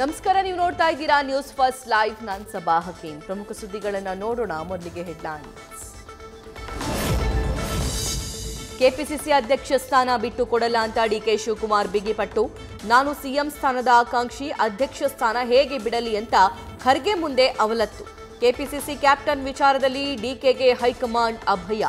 ನಮಸ್ಕಾರ, ನೀವು ನೋಡ್ತಾ ಇದ್ದೀರಾ ನ್ಯೂಸ್ ಫಸ್ಟ್ ಲೈವ್. ನಾನು ಸಬಾ ಹಕೀಂ. ಪ್ರಮುಖ ಸುದ್ದಿಗಳನ್ನು ನೋಡೋಣ. ಮೊದಲಿಗೆ ಹೆಡ್ಲೈನ್ಸ್. ಕೆಪಿಸಿಸಿ ಅಧ್ಯಕ್ಷ ಸ್ಥಾನ ಬಿಟ್ಟು ಕೊಡಲ್ಲ ಅಂತ ಡಿಕೆ ಶಿವಕುಮಾರ್ ಬಿಗಿಪಟ್ಟು. ನಾನು ಸಿಎಂ ಸ್ಥಾನದ ಆಕಾಂಕ್ಷಿ, ಅಧ್ಯಕ್ಷ ಸ್ಥಾನ ಹೇಗೆ ಬಿಡಲಿ ಅಂತ ಖರ್ಗೆ ಮುಂದೆ ಅವಲತ್ತು. ಕೆಪಿಸಿಸಿ ಕ್ಯಾಪ್ಟನ್ ವಿಚಾರದಲ್ಲಿ ಡಿಕೆಗೆ ಹೈಕಮಾಂಡ್ ಅಭಯ.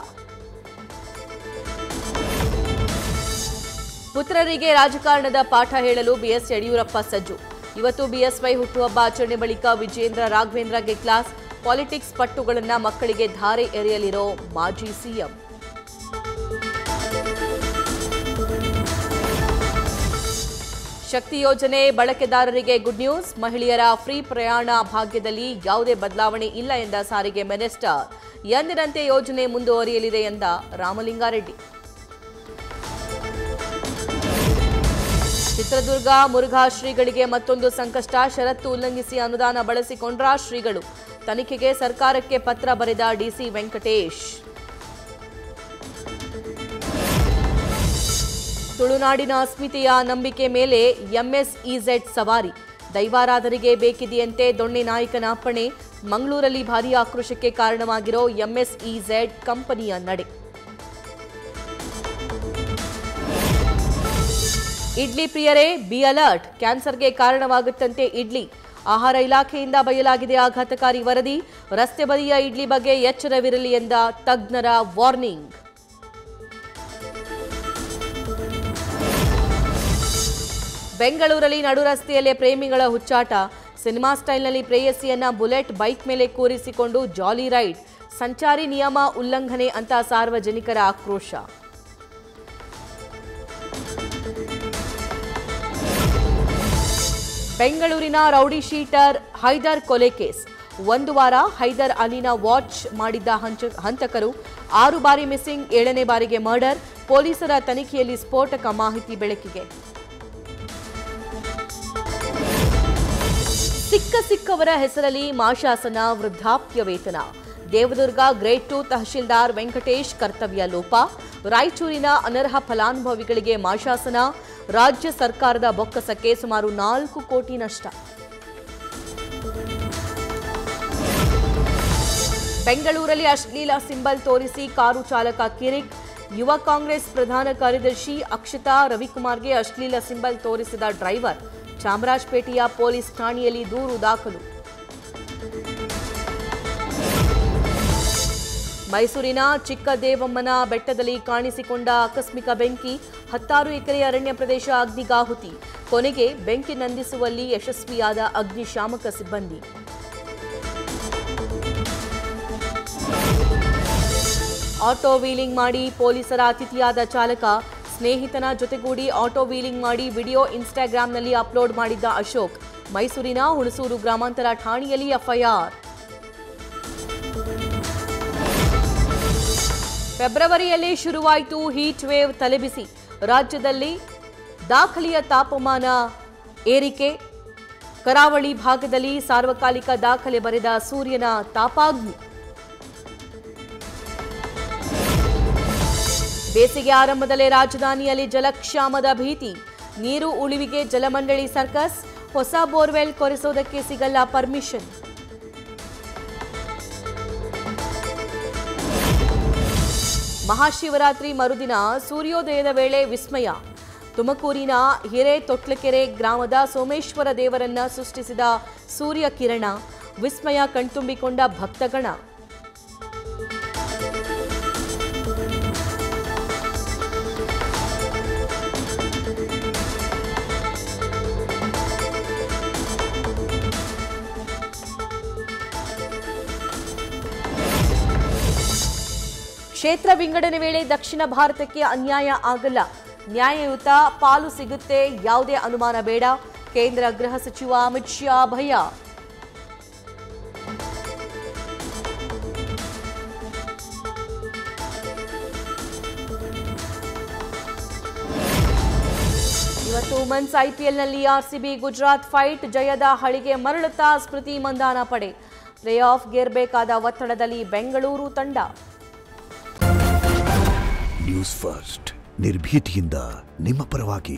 ಪುತ್ರರಿಗೆ ರಾಜಕಾರಣದ ಪಾಠ ಹೇಳಲು ಬಿಎಸ್ ಯಡಿಯೂರಪ್ಪ ಸಜ್ಜು. ಇವತ್ತು ಬಿಎಸ್ವೈ ಹುಟ್ಟುಹಬ್ಬ ಆಚರಣೆ ಬಳಿಕ ವಿಜೇಂದ್ರ ರಾಘವೇಂದ್ರಗೆ ಕ್ಲಾಸ್. ಪಾಲಿಟಿಕ್ಸ್ ಪಟ್ಟುಗಳನ್ನು ಮಕ್ಕಳಿಗೆ ಧಾರೆ ಎರೆಯಲಿರೋ ಮಾಜಿ ಸಿಎಂ. ಶಕ್ತಿ ಯೋಜನೆ ಬಳಕೆದಾರರಿಗೆ ಗುಡ್ ನ್ಯೂಸ್. ಮಹಿಳೆಯರ ಫ್ರೀ ಪ್ರಯಾಣ ಭಾಗ್ಯದಲ್ಲಿ ಯಾವುದೇ ಬದಲಾವಣೆ ಇಲ್ಲ ಎಂದ ಸಾರಿಗೆ ಮಿನಿಸ್ಟರ್. ಎಂದಿನಂತೆ ಯೋಜನೆ ಮುಂದುವರಿಯಲಿದೆ ಎಂದ ರಾಮಲಿಂಗಾರೆಡ್ಡಿ. ಚಿತ್ರದುರ್ಗ ಮುರುಘಾ ಶ್ರೀಗಳಿಗೆ ಮತ್ತೊಂದು ಸಂಕಷ್ಟ. ಷರತ್ತು ಉಲ್ಲಂಘಿಸಿ ಅನುದಾನ ಬಳಸಿಕೊಂಡ್ರ ಶ್ರೀಗಳು. ತನಿಖೆಗೆ ಸರ್ಕಾರಕ್ಕೆ ಪತ್ರ ಬರೆದ ಡಿಸಿ ವೆಂಕಟೇಶ್. ತುಳುನಾಡಿನ ಅಸ್ಮಿತೆಯ ನಂಬಿಕೆ ಮೇಲೆ ಎಂಎಸ್ಇಝೆಡ್ ಸವಾರಿ. ದೈವಾರಾಧನೆಗೆ ಬೇಕಿದೆಯಂತೆ ದೊಣ್ಣೆ ನಾಯಕನ ಅಪ್ಪಣೆ. ಮಂಗಳೂರಲ್ಲಿ ಭಾರೀ ಆಕ್ರೋಶಕ್ಕೆ ಕಾರಣವಾಗಿರೋ ಎಂಎಸ್ಇಝೆಡ್ ಕಂಪನಿಯ ನಡೆ. ಇಡ್ಲಿ ಪ್ರಿಯರೇ ಬಿ ಅಲರ್ಟ್. ಕ್ಯಾನ್ಸರ್ಗೆ ಕಾರಣವಾಗುತ್ತಂತೆ ಇಡ್ಲಿ. ಆಹಾರ ಇಲಾಖೆಯಿಂದ ಬಯಲಾಗಿದೆ ಆಘಾತಕಾರಿ ವರದಿ. ರಸ್ತೆ ಬದಿಯ ಇಡ್ಲಿ ಬಗ್ಗೆ ಎಚ್ಚರವಿರಲಿ ಎಂದ ತಜ್ಞರ ವಾರ್ನಿಂಗ್. ಬೆಂಗಳೂರಲ್ಲಿ ನಡು ರಸ್ತೆಯಲ್ಲೇ ಪ್ರೇಮಿಗಳ ಹುಚ್ಚಾಟ. ಸಿನಿಮಾ ಸ್ಟೈಲ್ನಲ್ಲಿ ಪ್ರೇಯಸಿಯನ್ನ ಬುಲೆಟ್ ಬೈಕ್ ಮೇಲೆ ಕೂರಿಸಿಕೊಂಡು ಜಾಲಿ ರೈಡ್. ಸಂಚಾರಿ ನಿಯಮ ಉಲ್ಲಂಘನೆ ಅಂತ ಸಾರ್ವಜನಿಕರ ಆಕ್ರೋಶ. ಬೆಂಗಳೂರಿನ ರೌಡಿ ಶೀಟರ್ ಹೈದರ್ ಕೊಲೆ ಕೇಸ್. ಒಂದು ವಾರ ಹೈದರ್ ಅಲಿನ ವಾಚ್ ಮಾಡಿದ್ದ ಹಂತಕರು. 6 ಬಾರಿ ಮಿಸ್ಸಿಂಗ್, 7ನೇ ಬಾರಿಗೆ ಮರ್ಡರ್. ಪೊಲೀಸರ ತನಿಖೆಯಲ್ಲಿ ಸ್ಫೋಟಕ ಮಾಹಿತಿ ಬೆಳಕಿಗೆ. ಸಿಕ್ಕವರ ಹೆಸರಲ್ಲಿ ಮಾಶಾಸನ, ವೃದ್ಧಾಪ್ಯ ವೇತನ. ದೇವದುರ್ಗ ಗ್ರೇಡ್ 2 ತಹಶೀಲ್ದಾರ್ ವೆಂಕಟೇಶ್ ಕರ್ತವ್ಯ ಲೋಪ. ರಾಯಚೂರಿನ ಅನರ್ಹ ಫಲಾನುಭವಿಗಳಿಗೆ ಮಾಶಾಸನ. ರಾಜ್ಯ ಸರ್ಕಾರದ ಬೊಕ್ಕಸಕ್ಕೆ ಸುಮಾರು 4 ಕೋಟಿ ನಷ್ಟ. ಬೆಂಗಳೂರಲ್ಲಿ ಅಶ್ಲೀಲ ಸಿಂಬಲ್ ತೋರಿಸಿ ಕಾರು ಚಾಲಕ ಕಿರಿಕ್. ಯುವ ಕಾಂಗ್ರೆಸ್ ಪ್ರಧಾನ ಕಾರ್ಯದರ್ಶಿ ಅಕ್ಷತಾ ರವಿಕುಮಾರ್ಗೆ ಅಶ್ಲೀಲ ಸಿಂಬಲ್ ತೋರಿಸಿದ ಡ್ರೈವರ್. ಚಾಮರಾಜಪೇಟೆಯ ಪೊಲೀಸ್ ಠಾಣೆಯಲ್ಲಿ ದೂರು ದಾಖಲು. ಮೈಸೂರಿನ ಚಿಕ್ಕದೇವಮ್ಮನ ಬೆಟ್ಟದಲ್ಲಿ ಕಾಣಿಸಿಕೊಂಡ ಆಕಸ್ಮಿಕ ಬೆಂಕಿ. 16 ಎಕರೆ ಅರಣ್ಯ ಪ್ರದೇಶ ಅಗ್ನಿಗಾಹುತಿ. ಕೊನೆಗೆ ಬೆಂಕಿ ನಂದಿಸುವಲ್ಲಿ ಯಶಸ್ವಿಯಾದ ಅಗ್ನಿಶಾಮಕ ಸಿಬ್ಬಂದಿ. ಆಟೋ ವೀಲಿಂಗ್ ಮಾಡಿ ಪೊಲೀಸರ ಅತಿಥಿಯಾದ ಚಾಲಕ. ಸ್ನೇಹಿತನ ಜೊತೆಗೂಡಿ ಆಟೋ ವೀಲಿಂಗ್ ಮಾಡಿ ವಿಡಿಯೋ ಇನ್ಸ್ಟಾಗ್ರಾಂನಲ್ಲಿ ಅಪ್ಲೋಡ್ ಮಾಡಿದ್ದ ಅಶೋಕ್. ಮೈಸೂರಿನ ಹುಣಸೂರು ಗ್ರಾಮಾಂತರ ಠಾಣೆಯಲ್ಲಿ ಎಫ್ಐಆರ್. ಫೆಬ್ರವರಿಯಲ್ಲಿ ಶುರುವಾಯಿತು ಹೀಟ್ ವೇವ್ ತಲೆಬಿಸಿ. ರಾಜ್ಯದಲ್ಲಿ ದಾಖಲೆಯ ತಾಪಮಾನ ಏರಿಕೆ. ಕರಾವಳಿ ಭಾಗದಲ್ಲಿ ಸಾರ್ವಕಾಲಿಕ ದಾಖಲೆ ಬರೆದ ಸೂರ್ಯನ ತಾಪಾಗ್ನಿ. ಬೇಸಿಗೆ ಆರಂಭದಲ್ಲೇ ರಾಜಧಾನಿಯಲ್ಲಿ ಜಲಕ್ಷಾಮದ ಭೀತಿ. ನೀರು ಉಳಿವಿಗೆ ಜಲಮಂಡಳಿ ಸರ್ಕಸ್. ಹೊಸ ಬೋರ್ವೆಲ್ ಕೊರೆಸೋದಕ್ಕೆ ಸಿಗಲ್ಲ ಪರ್ಮಿಷನ್. ಮಹಾಶಿವರಾತ್ರಿ ಮರುದಿನ ಸೂರ್ಯೋದಯದ ವೇಳೆ ವಿಸ್ಮಯ. ತುಮಕೂರಿನ ಹಿರೇತೊಟ್ಲಕೆರೆ ಗ್ರಾಮದ ಸೋಮೇಶ್ವರ ದೇವರನ್ನ ಸೃಷ್ಟಿಸಿದ ಸೂರ್ಯ ಕಿರಣ. ವಿಸ್ಮಯ ಕಣ್ತುಂಬಿಕೊಂಡ ಭಕ್ತಗಣ. ಕ್ಷೇತ್ರ ವಿಂಗಡಣೆ ವೇಳೆ ದಕ್ಷಿಣ ಭಾರತಕ್ಕೆ ಅನ್ಯಾಯ ಆಗಲ್ಲ. ನ್ಯಾಯಯುತ ಪಾಲು ಸಿಗುತ್ತೆ, ಯಾವುದೇ ಅನುಮಾನ ಬೇಡ. ಕೇಂದ್ರ ಗೃಹ ಸಚಿವ ಅಮಿತ್ ಶಾ ಭಯ. ಇವತ್ತು ವುಮೆನ್ಸ್ ಐಪಿಎಲ್ನಲ್ಲಿ ಆರ್ಸಿಬಿ ಗುಜರಾತ್ ಫೈಟ್. ಜಯದ ಹಳಿಗೆ ಮರಳುತ್ತಾ ಸ್ಮೃತಿ ಮಂದಾನ ಪಡೆ. ಪ್ಲೇ ಆಫ್ ಗೆಲ್ಲಬೇಕಾದ ಒತ್ತಡದಲ್ಲಿ ಬೆಂಗಳೂರು ತಂಡ. ನ್ಯೂಸ್ ಫಸ್ಟ್ ನಿರ್ಭೀತಿಯಿಂದ ನಿಮ್ಮ ಪರವಾಗಿ.